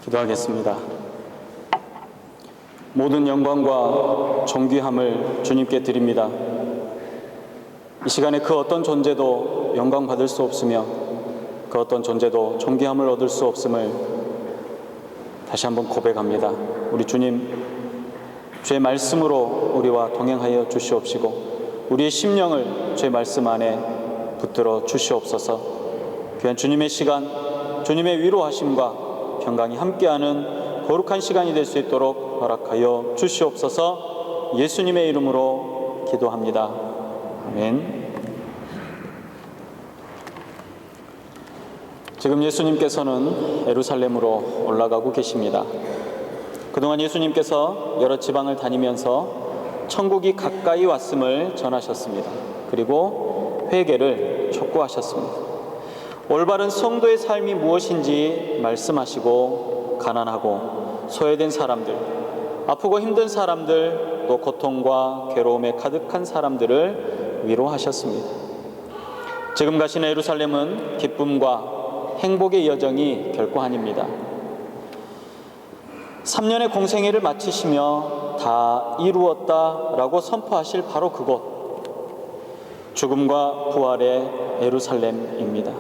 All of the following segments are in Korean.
기도하겠습니다. 모든 영광과 존귀함을 주님께 드립니다. 이 시간에 그 어떤 존재도 영광 받을 수 없으며 그 어떤 존재도 존귀함을 얻을 수 없음을 다시 한번 고백합니다. 우리 주님, 주의 말씀으로 우리와 동행하여 주시옵시고 우리의 심령을 주의 말씀 안에 붙들어 주시옵소서. 귀한 주님의 시간, 주님의 위로하심과 평강이 함께하는 거룩한 시간이 될 수 있도록 허락하여 주시옵소서. 예수님의 이름으로 기도합니다. 아멘. 지금 예수님께서는 예루살렘으로 올라가고 계십니다. 그동안 예수님께서 여러 지방을 다니면서 천국이 가까이 왔음을 전하셨습니다. 그리고 회개를 촉구하셨습니다. 올바른 성도의 삶이 무엇인지 말씀하시고 가난하고 소외된 사람들, 아프고 힘든 사람들, 또 고통과 괴로움에 가득한 사람들을 위로하셨습니다. 지금 가시는 예루살렘은 기쁨과 행복의 여정이 결코 아닙니다. 3년의 공생애를 마치시며 다 이루었다라고 선포하실 바로 그곳, 죽음과 부활의 예루살렘입니다.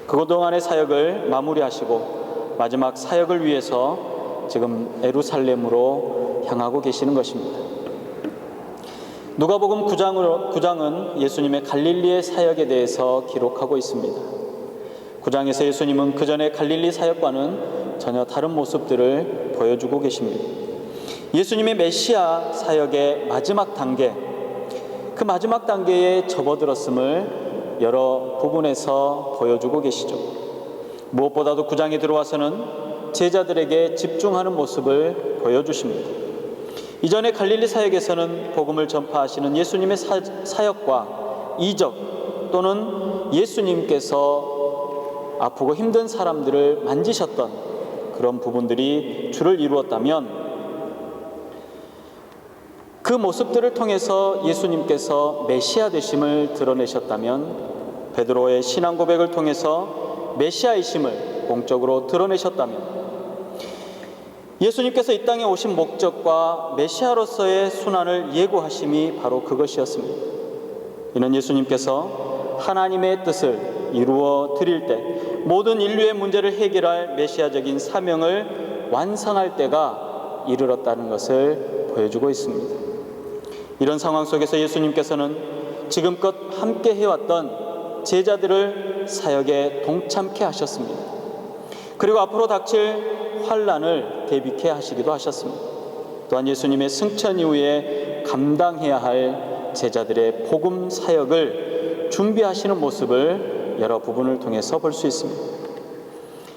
그동안의 사역을 마무리하시고 마지막 사역을 위해서 지금 예루살렘으로 향하고 계시는 것입니다. 누가복음 9장은 예수님의 갈릴리의 사역에 대해서 기록하고 있습니다. 9장에서 예수님은 그 전에 갈릴리 사역과는 전혀 다른 모습들을 보여주고 계십니다. 예수님의 메시아 사역의 마지막 단계, 그 마지막 단계에 접어들었음을 여러 부분에서 보여주고 계시죠. 무엇보다도 9장에 들어와서는 제자들에게 집중하는 모습을 보여주십니다. 이전에 갈릴리 사역에서는 복음을 전파하시는 예수님의 사역과 이적 또는 예수님께서 아프고 힘든 사람들을 만지셨던 그런 부분들이 주를 이루었다면, 그 모습들을 통해서 예수님께서 메시아 되심을 드러내셨다면, 베드로의 신앙 고백을 통해서 메시아이심을 공적으로 드러내셨다면, 예수님께서 이 땅에 오신 목적과 메시아로서의 순환을 예고하심이 바로 그것이었습니다. 이는 예수님께서 하나님의 뜻을 이루어 드릴 때 모든 인류의 문제를 해결할 메시아적인 사명을 완성할 때가 이르렀다는 것을 보여주고 있습니다. 이런 상황 속에서 예수님께서는 지금껏 함께 해왔던 제자들을 사역에 동참케 하셨습니다. 그리고 앞으로 닥칠 환난을 대비케 하시기도 하셨습니다. 또한 예수님의 승천 이후에 감당해야 할 제자들의 복음 사역을 준비하시는 모습을 여러 부분을 통해서 볼 수 있습니다.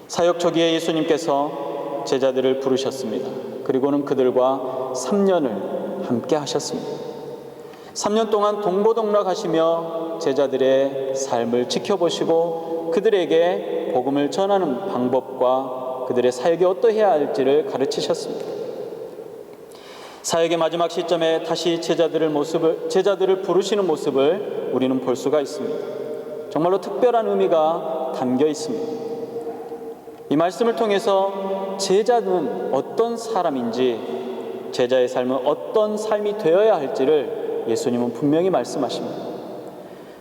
사역 초기에 예수님께서 제자들을 부르셨습니다. 그리고는 그들과 3년을 함께 하셨습니다. 3년 동안 동고동락하시며 제자들의 삶을 지켜보시고 그들에게 복음을 전하는 방법과 그들의 사역이 어떠해야 할지를 가르치셨습니다. 사역의 마지막 시점에 다시 제자들을 부르시는 모습을 우리는 볼 수가 있습니다. 정말로 특별한 의미가 담겨 있습니다. 이 말씀을 통해서 제자는 어떤 사람인지, 제자의 삶은 어떤 삶이 되어야 할지를 예수님은 분명히 말씀하십니다.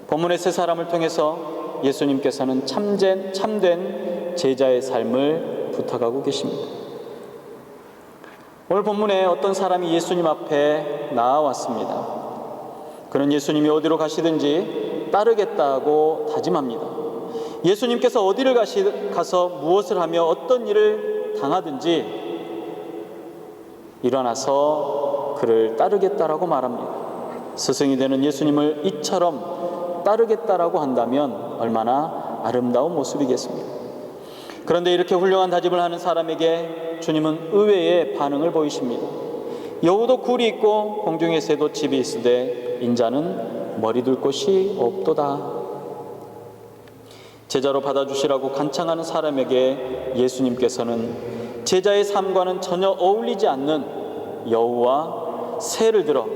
본문의 세 사람을 통해서 예수님께서는 참된 제자의 삶을 부탁하고 계십니다. 오늘 본문에 어떤 사람이 예수님 앞에 나아왔습니다. 그는 예수님이 어디로 가시든지 따르겠다고 다짐합니다. 예수님께서 어디를 가서 무엇을 하며 어떤 일을 당하든지 일어나서 그를 따르겠다라고 말합니다. 스승이 되는 예수님을 이처럼 따르겠다라고 한다면 얼마나 아름다운 모습이겠습니까? 그런데 이렇게 훌륭한 다짐을 하는 사람에게 주님은 의외의 반응을 보이십니다. 여우도 굴이 있고 공중의 새도 집이 있으되 인자는 머리 둘 곳이 없도다. 제자로 받아주시라고 간청하는 사람에게 예수님께서는 제자의 삶과는 전혀 어울리지 않는 여우와 새를 들어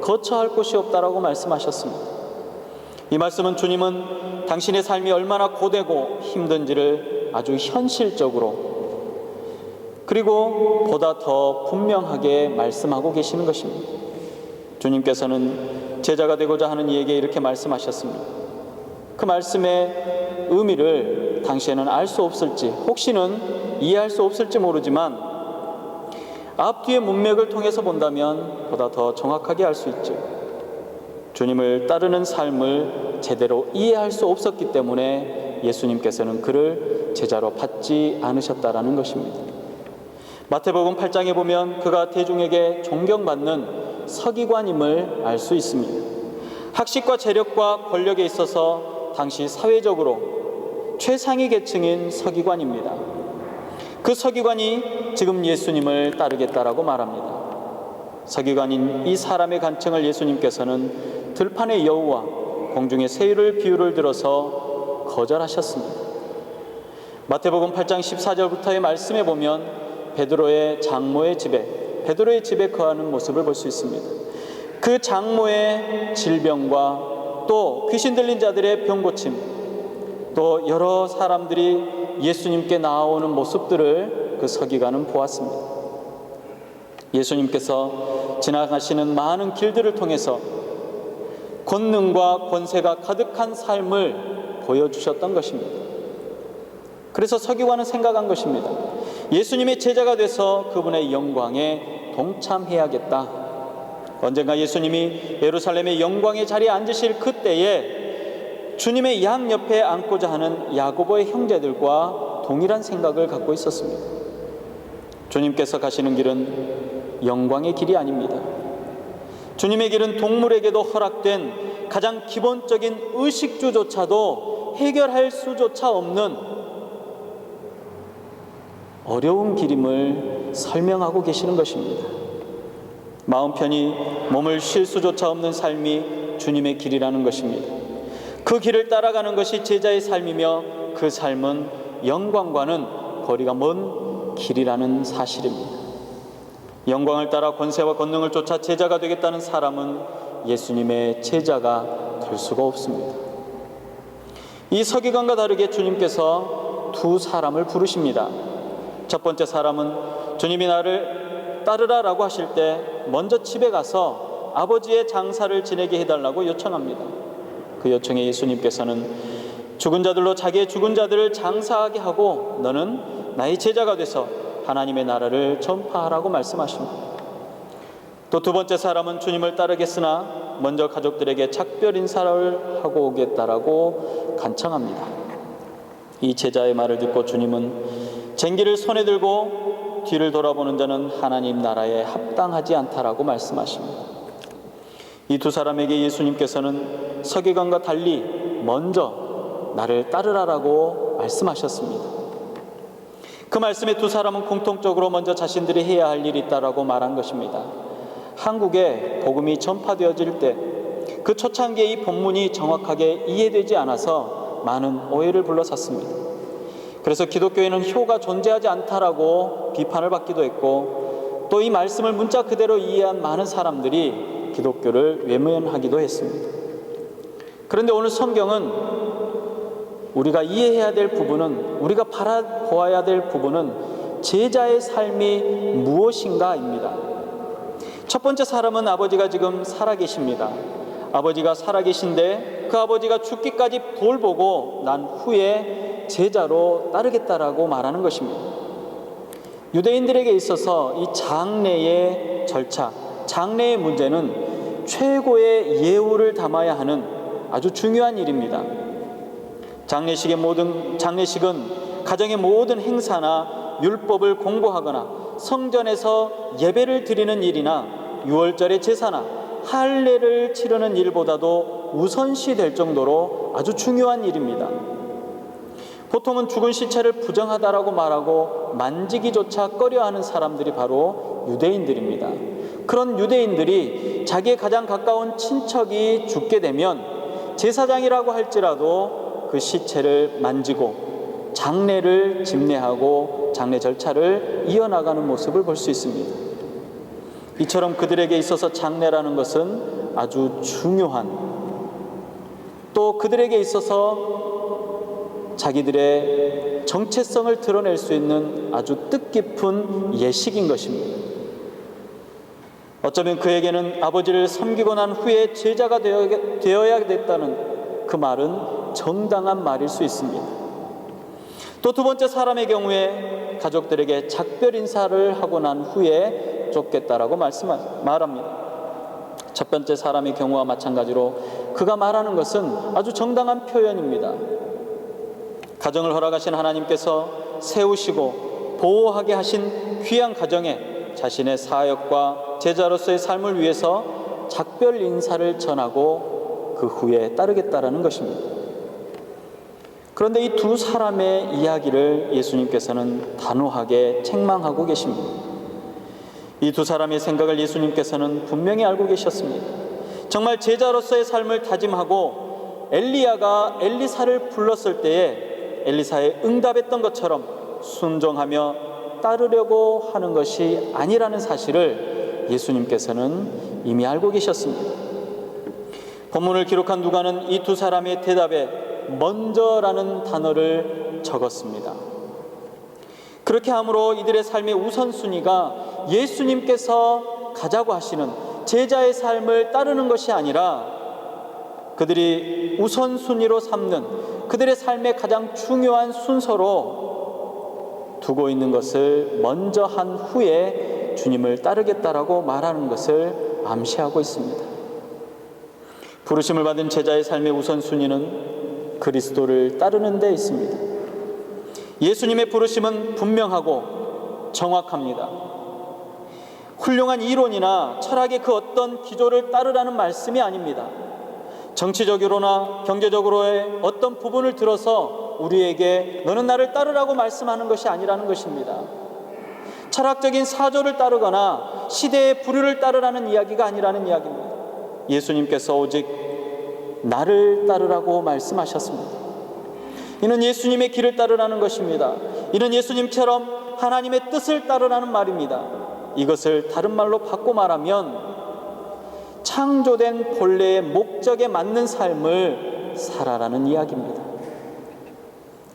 거처할 곳이 없다라고 말씀하셨습니다. 이 말씀은 주님은 당신의 삶이 얼마나 고되고 힘든지를 아주 현실적으로 그리고 보다 더 분명하게 말씀하고 계시는 것입니다. 주님께서는 제자가 되고자 하는 이에게 이렇게 말씀하셨습니다. 그 말씀의 의미를 당시에는 알 수 없을지, 혹시는 이해할 수 없을지 모르지만 앞뒤의 문맥을 통해서 본다면 보다 더 정확하게 알 수 있죠. 주님을 따르는 삶을 제대로 이해할 수 없었기 때문에 예수님께서는 그를 제자로 받지 않으셨다라는 것입니다. 마태복음 8장에 보면 그가 대중에게 존경받는 서기관임을 알 수 있습니다. 학식과 재력과 권력에 있어서 당시 사회적으로 최상위 계층인 서기관입니다. 그 서기관이 지금 예수님을 따르겠다라고 말합니다. 서기관인 이 사람의 간청을 예수님께서는 들판의 여우와 공중의 새의 비유를 들어서 거절하셨습니다. 마태복음 8장 14절부터의 말씀에 보면 베드로의 집에 거하는 모습을 볼 수 있습니다. 그 장모의 질병과 또 귀신 들린 자들의 병고침, 또 여러 사람들이 예수님께 나오는 모습들을 그 서기관은 보았습니다. 예수님께서 지나가시는 많은 길들을 통해서 권능과 권세가 가득한 삶을 보여주셨던 것입니다. 그래서 서기관은 생각한 것입니다. 예수님의 제자가 돼서 그분의 영광에 동참해야겠다. 언젠가 예수님이 예루살렘의 영광의 자리에 앉으실 그때에 주님의 양 옆에 앉고자 하는 야고보의 형제들과 동일한 생각을 갖고 있었습니다. 주님께서 가시는 길은 영광의 길이 아닙니다. 주님의 길은 동물에게도 허락된 가장 기본적인 의식주조차도 해결할 수조차 없는 어려운 길임을 설명하고 계시는 것입니다. 마음 편히 몸을 쉴 수조차 없는 삶이 주님의 길이라는 것입니다. 그 길을 따라가는 것이 제자의 삶이며 그 삶은 영광과는 거리가 먼 길이라는 사실입니다. 영광을 따라 권세와 권능을 쫓아 제자가 되겠다는 사람은 예수님의 제자가 될 수가 없습니다. 이 서기관과 다르게 주님께서 두 사람을 부르십니다. 첫 번째 사람은 주님이 나를 따르라라고 하실 때 먼저 집에 가서 아버지의 장사를 지내게 해달라고 요청합니다. 그 요청에 예수님께서는 죽은 자들로 자기의 죽은 자들을 장사하게 하고 너는 나의 제자가 돼서 하나님의 나라를 전파하라고 말씀하십니다. 또 두 번째 사람은 주님을 따르겠으나 먼저 가족들에게 작별 인사를 하고 오겠다라고 간청합니다. 이 제자의 말을 듣고 주님은 쟁기를 손에 들고 뒤를 돌아보는 자는 하나님 나라에 합당하지 않다라고 말씀하십니다. 이 두 사람에게 예수님께서는 서기관과 달리 먼저 나를 따르라라고 말씀하셨습니다. 그 말씀에 두 사람은 공통적으로 먼저 자신들이 해야 할 일이 있다라고 말한 것입니다. 한국에 복음이 전파되어질 때 그 초창기에 이 본문이 정확하게 이해되지 않아서 많은 오해를 불러쌌습니다. 그래서 기독교에는 효가 존재하지 않다라고 비판을 받기도 했고 또 이 말씀을 문자 그대로 이해한 많은 사람들이 기독교를 외면하기도 했습니다. 그런데 오늘 성경은 우리가 이해해야 될 부분은, 우리가 바라보아야 될 부분은 제자의 삶이 무엇인가입니다. 첫 번째 사람은 아버지가 지금 살아계십니다. 아버지가 살아계신데 그 아버지가 죽기까지 돌보고 난 후에 제자로 따르겠다라고 말하는 것입니다. 유대인들에게 있어서 이 장례의 절차, 장례의 문제는 최고의 예우를 담아야 하는 아주 중요한 일입니다. 장례식은 가정의 모든 행사나 율법을 공부하거나 성전에서 예배를 드리는 일이나 유월절의 제사나 할례를 치르는 일보다도 우선시 될 정도로 아주 중요한 일입니다. 보통은 죽은 시체를 부정하다라고 말하고 만지기조차 꺼려하는 사람들이 바로 유대인들입니다. 그런 유대인들이 자기의 가장 가까운 친척이 죽게 되면 제사장이라고 할지라도 그 시체를 만지고 장례를 집례하고 장례 절차를 이어나가는 모습을 볼 수 있습니다. 이처럼 그들에게 있어서 장례라는 것은 아주 중요한, 또 그들에게 있어서 자기들의 정체성을 드러낼 수 있는 아주 뜻깊은 예식인 것입니다. 어쩌면 그에게는 아버지를 섬기고 난 후에 제자가 되어야 됐다는 그 말은 정당한 말일 수 있습니다. 또 두 번째 사람의 경우에 가족들에게 작별 인사를 하고 난 후에 쫓겠다라고 말합니다. 첫 번째 사람의 경우와 마찬가지로 그가 말하는 것은 아주 정당한 표현입니다. 가정을 허락하신 하나님께서 세우시고 보호하게 하신 귀한 가정에 자신의 사역과 제자로서의 삶을 위해서 작별 인사를 전하고 그 후에 따르겠다라는 것입니다. 그런데 이 두 사람의 이야기를 예수님께서는 단호하게 책망하고 계십니다. 이 두 사람의 생각을 예수님께서는 분명히 알고 계셨습니다. 정말 제자로서의 삶을 다짐하고 엘리야가 엘리사를 불렀을 때에 엘리사에 응답했던 것처럼 순종하며 따르려고 하는 것이 아니라는 사실을 예수님께서는 이미 알고 계셨습니다. 본문을 기록한 누가는 이 두 사람의 대답에 먼저라는 단어를 적었습니다. 그렇게 함으로 이들의 삶의 우선순위가 예수님께서 가자고 하시는 제자의 삶을 따르는 것이 아니라 그들이 우선순위로 삼는 그들의 삶의 가장 중요한 순서로 두고 있는 것을 먼저 한 후에 주님을 따르겠다라고 말하는 것을 암시하고 있습니다. 부르심을 받은 제자의 삶의 우선순위는 그리스도를 따르는 데 있습니다. 예수님의 부르심은 분명하고 정확합니다. 훌륭한 이론이나 철학의 그 어떤 기조를 따르라는 말씀이 아닙니다. 정치적으로나 경제적으로의 어떤 부분을 들어서 우리에게 너는 나를 따르라고 말씀하는 것이 아니라는 것입니다. 철학적인 사조를 따르거나 시대의 부류를 따르라는 이야기가 아니라는 이야기입니다. 예수님께서 오직 나를 따르라고 말씀하셨습니다. 이는 예수님의 길을 따르라는 것입니다. 이는 예수님처럼 하나님의 뜻을 따르라는 말입니다. 이것을 다른 말로 바꿔 말하면 창조된 본래의 목적에 맞는 삶을 살아라는 이야기입니다.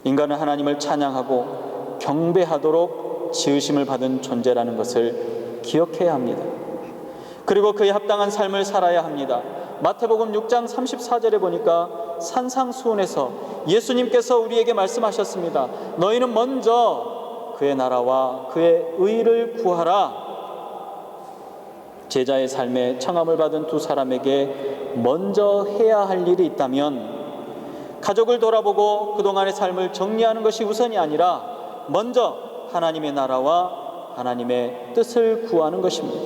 인간은 하나님을 찬양하고 경배하도록 지으심을 받은 존재라는 것을 기억해야 합니다. 그리고 그에 합당한 삶을 살아야 합니다. 마태복음 6장 34절에 보니까 산상수훈에서 예수님께서 우리에게 말씀하셨습니다. 너희는 먼저 그의 나라와 그의 의를 구하라. 제자의 삶에 청함을 받은 두 사람에게 먼저 해야 할 일이 있다면 가족을 돌아보고 그동안의 삶을 정리하는 것이 우선이 아니라 먼저 하나님의 나라와 하나님의 뜻을 구하는 것입니다.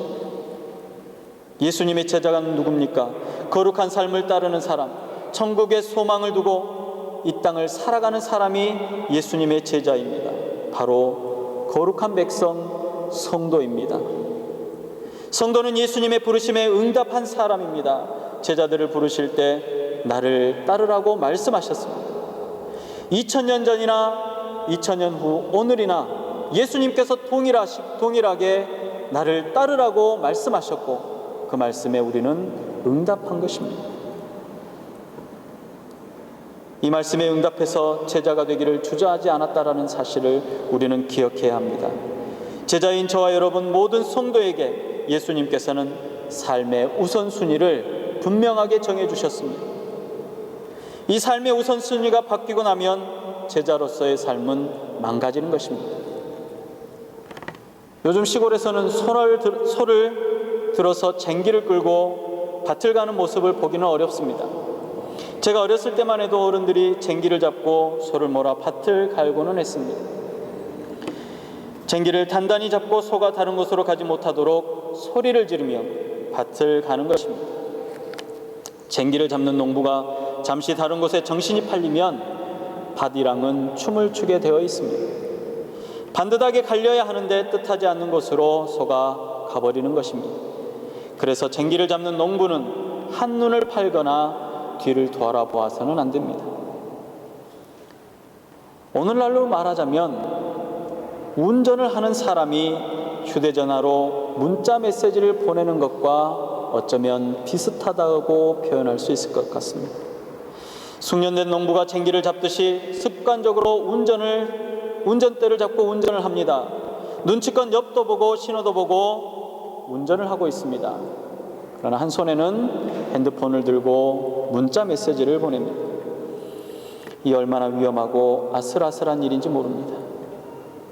예수님의 제자가 누굽니까? 거룩한 삶을 따르는 사람, 천국의 소망을 두고 이 땅을 살아가는 사람이 예수님의 제자입니다. 바로 거룩한 백성 성도입니다. 성도는 예수님의 부르심에 응답한 사람입니다. 제자들을 부르실 때 나를 따르라고 말씀하셨습니다. 2000년 전이나 2000년 후 오늘이나 예수님께서 동일하게 나를 따르라고 말씀하셨고 그 말씀에 우리는 응답한 것입니다. 이 말씀에 응답해서 제자가 되기를 주저하지 않았다라는 사실을 우리는 기억해야 합니다. 제자인 저와 여러분 모든 성도에게 예수님께서는 삶의 우선순위를 분명하게 정해주셨습니다. 이 삶의 우선순위가 바뀌고 나면 제자로서의 삶은 망가지는 것입니다. 요즘 시골에서는 소를 들어서 쟁기를 끌고 밭을 가는 모습을 보기는 어렵습니다. 제가 어렸을 때만 해도 어른들이 쟁기를 잡고 소를 몰아 밭을 갈고는 했습니다. 쟁기를 단단히 잡고 소가 다른 곳으로 가지 못하도록 소리를 지르며 밭을 가는 것입니다. 쟁기를 잡는 농부가 잠시 다른 곳에 정신이 팔리면 밭이랑은 춤을 추게 되어 있습니다. 반듯하게 갈려야 하는데 뜻하지 않는 곳으로 소가 가버리는 것입니다. 그래서 쟁기를 잡는 농부는 한눈을 팔거나 뒤를 돌아보아서는 안 됩니다. 오늘날로 말하자면 운전을 하는 사람이 휴대전화로 문자 메시지를 보내는 것과 어쩌면 비슷하다고 표현할 수 있을 것 같습니다. 숙련된 농부가 쟁기를 잡듯이 습관적으로 운전대를 잡고 운전을 합니다. 눈치껏 옆도 보고 신호도 보고 운전을 하고 있습니다. 그러나 한 손에는 핸드폰을 들고 문자 메시지를 보냅니다. 이 얼마나 위험하고 아슬아슬한 일인지 모릅니다.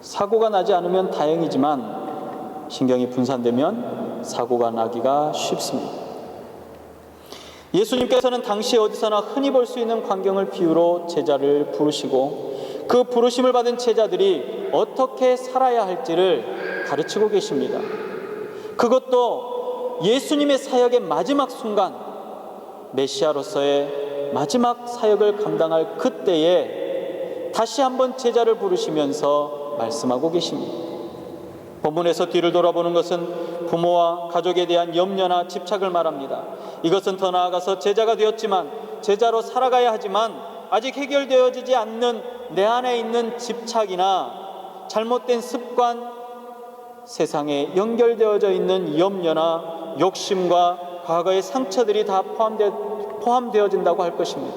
사고가 나지 않으면 다행이지만 신경이 분산되면 사고가 나기가 쉽습니다. 예수님께서는 당시 어디서나 흔히 볼 수 있는 광경을 비유로 제자를 부르시고 그 부르심을 받은 제자들이 어떻게 살아야 할지를 가르치고 계십니다. 그것도 예수님의 사역의 마지막 순간, 메시아로서의 마지막 사역을 감당할 그때에 다시 한번 제자를 부르시면서 말씀하고 계십니다. 본문에서 뒤를 돌아보는 것은 부모와 가족에 대한 염려나 집착을 말합니다. 이것은 더 나아가서 제자가 되었지만, 제자로 살아가야 하지만 아직 해결되어지지 않는 내 안에 있는 집착이나 잘못된 습관, 세상에 연결되어져 있는 염려나 욕심과 과거의 상처들이 다 포함되어진다고 할 것입니다.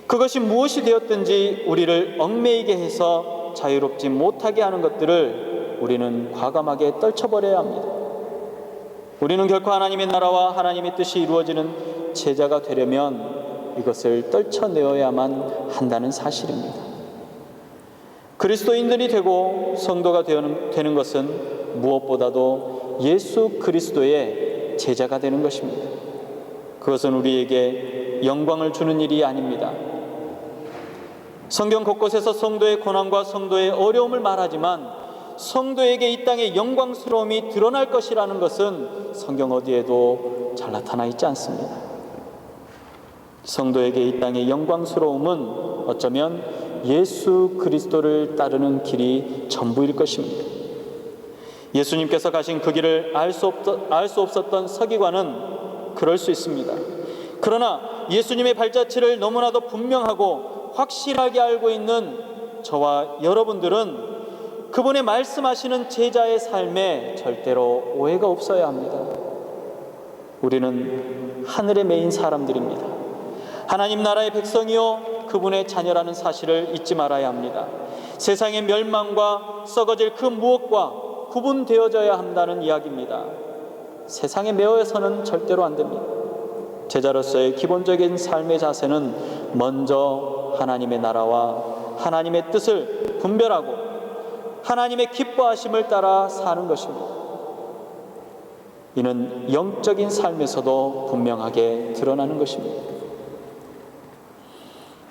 그것이 무엇이 되었든지 우리를 얽매이게 해서 자유롭지 못하게 하는 것들을 우리는 과감하게 떨쳐버려야 합니다. 우리는 결코 하나님의 나라와 하나님의 뜻이 이루어지는 제자가 되려면 이것을 떨쳐내어야만 한다는 사실입니다. 그리스도인들이 되고 성도가 되는 것은 무엇보다도 예수 그리스도의 제자가 되는 것입니다. 그것은 우리에게 영광을 주는 일이 아닙니다. 성경 곳곳에서 성도의 고난과 성도의 어려움을 말하지만 성도에게 이 땅의 영광스러움이 드러날 것이라는 것은 성경 어디에도 잘 나타나 있지 않습니다. 성도에게 이 땅의 영광스러움은 어쩌면 예수 그리스도를 따르는 길이 전부일 것입니다. 예수님께서 가신 그 길을 알 수 없었던 서기관은 그럴 수 있습니다. 그러나 예수님의 발자취를 너무나도 분명하고 확실하게 알고 있는 저와 여러분들은 그분의 말씀하시는 제자의 삶에 절대로 오해가 없어야 합니다. 우리는 하늘에 매인 사람들입니다. 하나님 나라의 백성이요 그분의 자녀라는 사실을 잊지 말아야 합니다. 세상의 멸망과 썩어질 그 무엇과 구분되어져야 한다는 이야기입니다. 세상에 매여서는 절대로 안 됩니다. 제자로서의 기본적인 삶의 자세는 먼저 하나님의 나라와 하나님의 뜻을 분별하고 하나님의 기뻐하심을 따라 사는 것입니다. 이는 영적인 삶에서도 분명하게 드러나는 것입니다.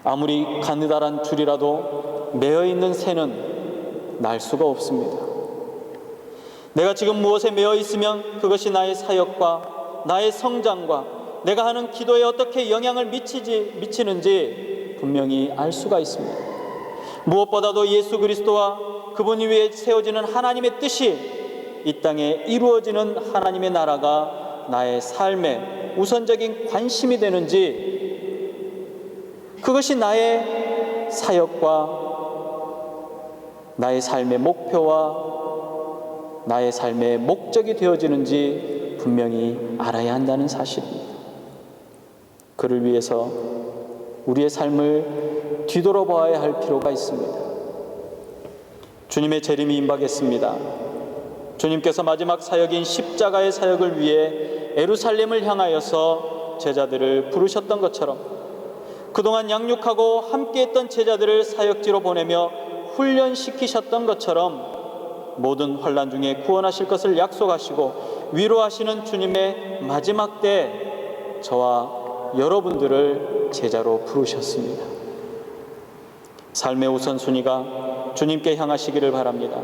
아무리 가느다란 줄이라도 매어있는 새는 날 수가 없습니다. 내가 지금 무엇에 매어 있으면 그것이 나의 사역과 나의 성장과 내가 하는 기도에 어떻게 영향을 미치는지 분명히 알 수가 있습니다. 무엇보다도 예수 그리스도와 그분 위에 세워지는 하나님의 뜻이 이 땅에 이루어지는 하나님의 나라가 나의 삶의 우선적인 관심이 되는지, 그것이 나의 사역과 나의 삶의 목표와 나의 삶의 목적이 되어지는지 분명히 알아야 한다는 사실입니다. 그를 위해서 우리의 삶을 뒤돌아보아야 할 필요가 있습니다. 주님의 재림이 임박했습니다. 주님께서 마지막 사역인 십자가의 사역을 위해 예루살렘을 향하여서 제자들을 부르셨던 것처럼 그동안 양육하고 함께했던 제자들을 사역지로 보내며 훈련시키셨던 것처럼 모든 환난 중에 구원하실 것을 약속하시고 위로하시는 주님의 마지막 때 저와 여러분들을 제자로 부르셨습니다. 삶의 우선순위가 주님께 향하시기를 바랍니다.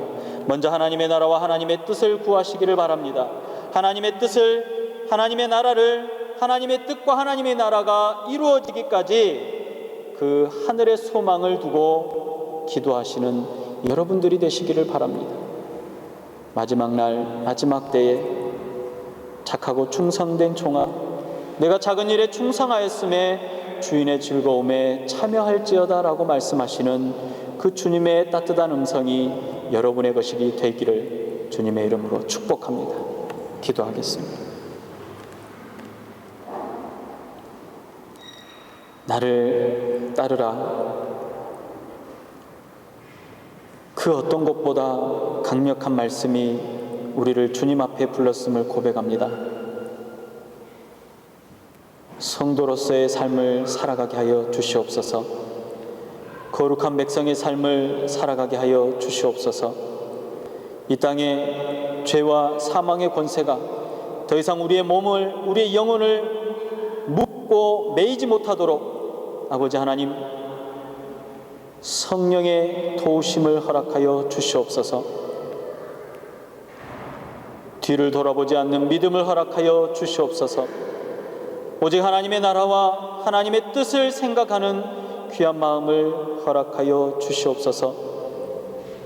먼저 하나님의 나라와 하나님의 뜻을 구하시기를 바랍니다. 하나님의 뜻을, 하나님의 나라를, 하나님의 뜻과 하나님의 나라가 이루어지기까지 그 하늘의 소망을 두고 기도하시는 여러분들이 되시기를 바랍니다. 마지막 날, 마지막 때에 착하고 충성된 종아, 내가 작은 일에 충성하였음에 주인의 즐거움에 참여할지어다 라고 말씀하시는 그 주님의 따뜻한 음성이 여러분의 것이 되기를 주님의 이름으로 축복합니다. 기도하겠습니다. 나를 따르라. 그 어떤 것보다 강력한 말씀이 우리를 주님 앞에 불렀음을 고백합니다. 성도로서의 삶을 살아가게 하여 주시옵소서. 거룩한 백성의 삶을 살아가게 하여 주시옵소서. 이 땅에 죄와 사망의 권세가 더 이상 우리의 몸을, 우리의 영혼을 묶고 매이지 못하도록 아버지 하나님, 성령의 도우심을 허락하여 주시옵소서. 뒤를 돌아보지 않는 믿음을 허락하여 주시옵소서. 오직 하나님의 나라와 하나님의 뜻을 생각하는 귀한 마음을 허락하여 주시옵소서.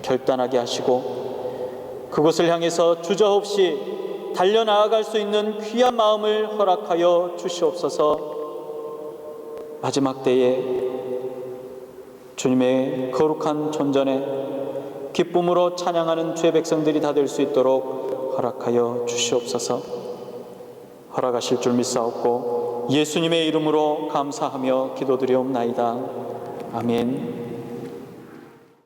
결단하게 하시고 그곳을 향해서 주저없이 달려나아갈 수 있는 귀한 마음을 허락하여 주시옵소서. 마지막 때에 주님의 거룩한 존전에 기쁨으로 찬양하는 주의 백성들이 다 될 수 있도록 허락하여 주시옵소서. 허락하실 줄 믿사옵고 예수님의 이름으로 감사하며 기도드리옵나이다. 아멘.